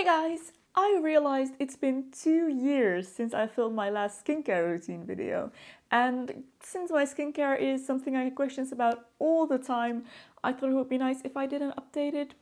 guys! I realized it's been 2 years since I filmed my last skincare routine video, and since my skincare is something I get questions about all the time, I thought it would be nice if I did an updated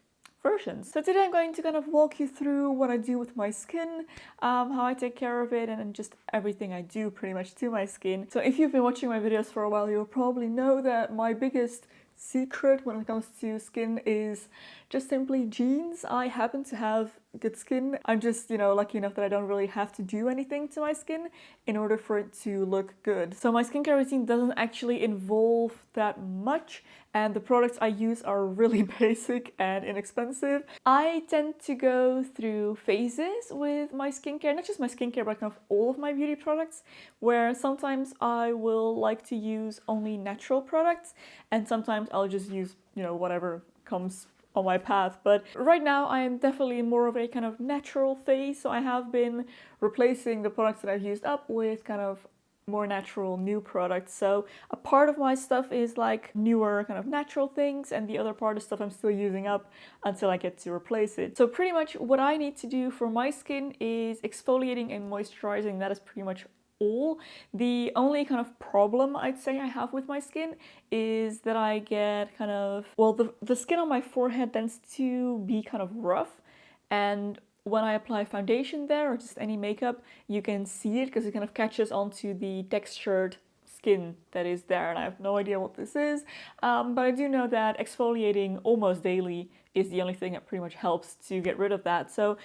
version. So today I'm going to kind of walk you through what I do with my skin, how I take care of it, and just everything I do pretty much to my skin. So if you've been watching my videos for a while, you'll probably know that my biggest secret when it comes to skin is just simply genes. I happen to have good skin. I'm just, lucky enough that I don't really have to do anything to my skin in order for it to look good. So my skincare routine doesn't actually involve that much, and the products I use are really basic and inexpensive. I tend to go through phases with my skincare, not just my skincare, but kind of all of my beauty products, where sometimes I will like to use only natural products, and sometimes I'll just use, whatever comes on my path. But right now I am definitely more of a kind of natural phase, so I have been replacing the products that I've used up with kind of more natural new products. So a part of my stuff is like newer kind of natural things, and the other part is stuff I'm still using up until I get to replace it. So pretty much what I need to do for my skin is exfoliating and moisturizing. That is pretty much all. The only kind of problem I'd say I have with my skin is that I get kind of, well, the skin on my forehead tends to be kind of rough, and when I apply foundation there or just any makeup, you can see it because it kind of catches onto the textured skin that is there, and I have no idea what this is, but I do know that exfoliating almost daily is the only thing that pretty much helps to get rid of that. So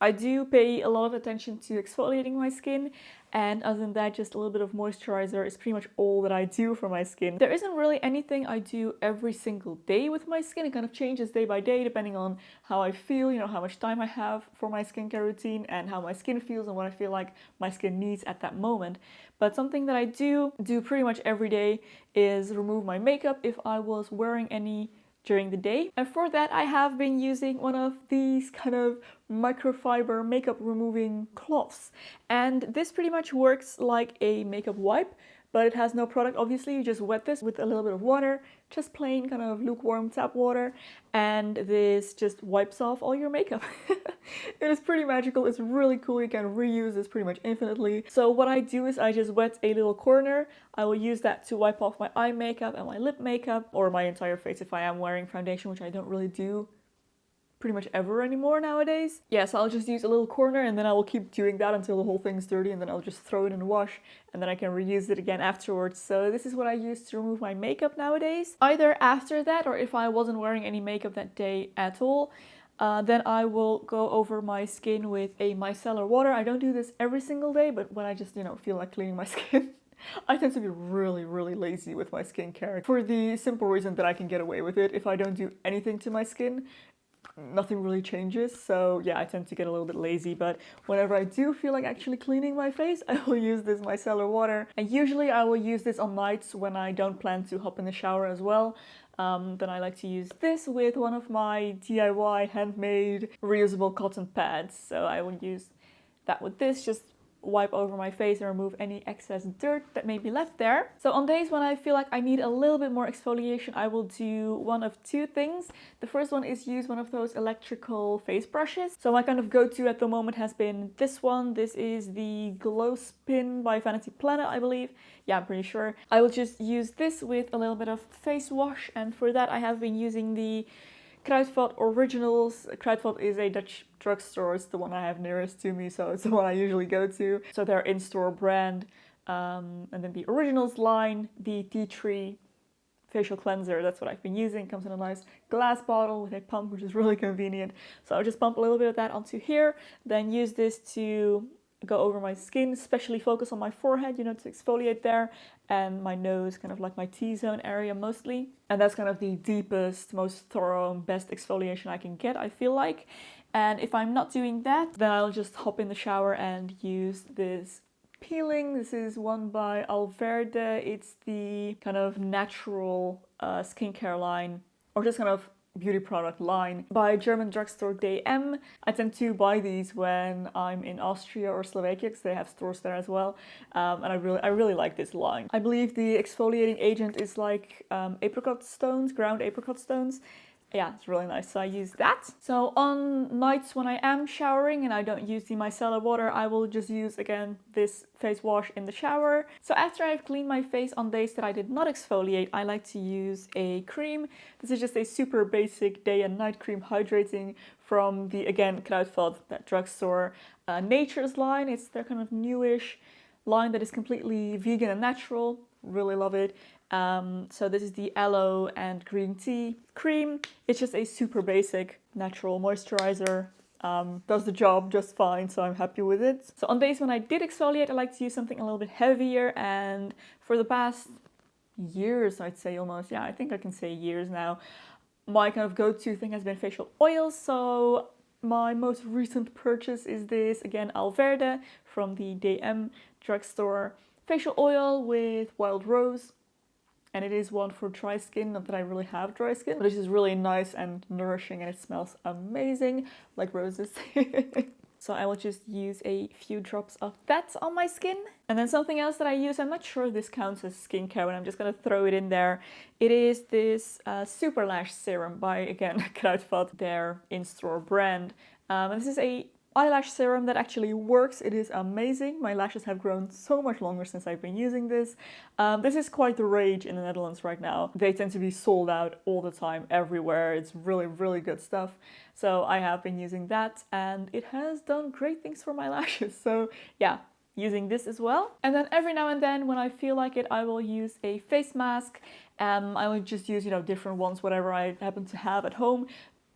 I do pay a lot of attention to exfoliating my skin, and other than that, just a little bit of moisturizer is pretty much all that I do for my skin. There isn't really anything I do every single day with my skin. It kind of changes day by day depending on how I feel, how much time I have for my skincare routine and how my skin feels and what I feel like my skin needs at that moment. But something that I do pretty much every day is remove my makeup if I was wearing any during the day. And for that I have been using one of these kind of microfiber makeup removing cloths, and this pretty much works like a makeup wipe, but it has no product. Obviously, you just wet this with a little bit of water, just plain kind of lukewarm tap water, and this just wipes off all your makeup. It is pretty magical. It's really cool. You can reuse this pretty much infinitely. So what I do is I just wet a little corner. I will use that to wipe off my eye makeup and my lip makeup, or my entire face if I am wearing foundation, which I don't really do pretty much ever anymore nowadays. Yeah, so I'll just use a little corner, and then I will keep doing that until the whole thing's dirty, and then I'll just throw it in the wash, and then I can reuse it again afterwards. So this is what I use to remove my makeup nowadays. Either after that, or if I wasn't wearing any makeup that day at all, then I will go over my skin with a micellar water. I don't do this every single day, but when I just, feel like cleaning my skin. I tend to be really lazy with my skincare, for the simple reason that I can get away with it. If I don't do anything to my skin, nothing really changes. So yeah, I tend to get a little bit lazy, but whenever I do feel like actually cleaning my face, I will use this micellar water. And usually I will use this on nights when I don't plan to hop in the shower as well. Then I like to use this with one of my DIY handmade reusable cotton pads. So I will use that with this, just wipe over my face and remove any excess dirt that may be left there. So on days when I feel like I need a little bit more exfoliation, I will do one of two things. The first one is use one of those electrical face brushes. So my kind of go-to at the moment has been this one. This is the Glow Spin by Vanity Planet, I believe. Yeah, I'm pretty sure. I will just use this with a little bit of face wash, and for that I have been using the Kruidvat Originals. Kruidvat is a Dutch drugstore. It's the one I have nearest to me, so it's the one I usually go to. So their in-store brand. And then the Originals line, the Tea Tree facial cleanser, that's what I've been using. It comes in a nice glass bottle with a pump, which is really convenient. So I'll just pump a little bit of that onto here, then use this to go over my skin, especially focus on my forehead, to exfoliate there, and my nose, kind of like my T-zone area mostly. And that's kind of the deepest, most thorough, and best exfoliation I can get, I feel like. And if I'm not doing that, then I'll just hop in the shower and use this peeling. This is one by Alverde. It's the kind of natural skincare line, or just kind of beauty product line by German drugstore DM. I tend to buy these when I'm in Austria or Slovakia because they have stores there as well, and I really like this line. I believe the exfoliating agent is like apricot stones, ground apricot stones, yeah, it's really nice. So I use that. So on nights when I am showering and I don't use the micellar water, I will just use again this face wash in the shower. So after I've cleaned my face on days that I did not exfoliate, I like to use a cream. This is just a super basic day and night cream hydrating from the, again, Kruidvat, that drugstore Nature's line. It's their kind of newish line that is completely vegan and natural. Really love it. So this is the aloe and green tea cream. It's just a super basic natural moisturizer. Does the job just fine, so I'm happy with it. So on days when I did exfoliate, I like to use something a little bit heavier, and for the past years, I'd say almost, yeah, I think I can say years now, my kind of go-to thing has been facial oils. So my most recent purchase is this, again, Alverde from the DM drugstore facial oil with Wildrose. And it is one for dry skin, not that I really have dry skin, but it's just really nice and nourishing, and it smells amazing, like roses. So I will just use a few drops of that on my skin. And then something else that I use, I'm not sure if this counts as skincare, but I'm just gonna throw it in there. It is this SuperLash serum by, again, Kruidvat, their in-store brand. And this is a eyelash serum that actually works. It is amazing. My lashes have grown so much longer since I've been using this. This is quite the rage in the Netherlands right now. They tend to be sold out all the time, everywhere. It's really, really good stuff. So I have been using that, and it has done great things for my lashes. So yeah, using this as well. And then every now and then when I feel like it, I will use a face mask. I will just use, you know, different ones, whatever I happen to have at home.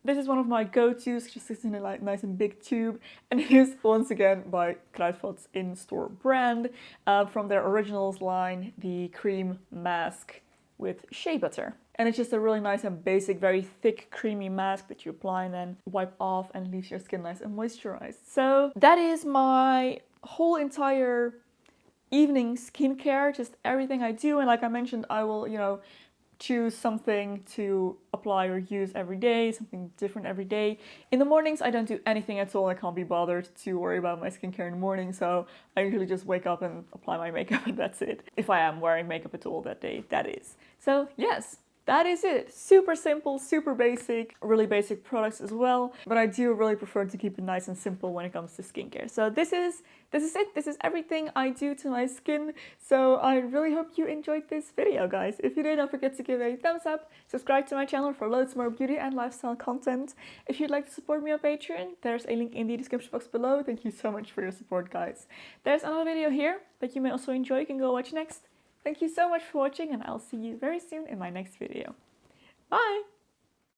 This is one of my go-tos, just sits in a like nice and big tube, and it is once again by Kruidvat's in-store brand from their originals line, the Crèmemasker with shea butter. And it's just a really nice and basic, very thick, creamy mask that you apply and then wipe off, and leaves your skin nice and moisturized. So that is my whole entire evening skincare, just everything I do. And like I mentioned, I will, you know, choose something to apply or use every day, something different every day. In the mornings, I don't do anything at all. I can't be bothered to worry about my skincare in the morning, so I usually just wake up and apply my makeup, and that's it. If I am wearing makeup at all that day, that is. So yes, that is it. Super simple, super basic, really basic products as well, but I do really prefer to keep it nice and simple when it comes to skincare. So this is it. This is everything I do to my skin. So I really hope you enjoyed this video, guys. If you did, don't forget to give a thumbs up, subscribe to my channel for loads more beauty and lifestyle content. If you'd like to support me on Patreon, there's a link in the description box below. Thank you so much for your support, guys. There's another video here that you may also enjoy. You can go watch next. Thank you so much for watching, and I'll see you very soon in my next video. Bye!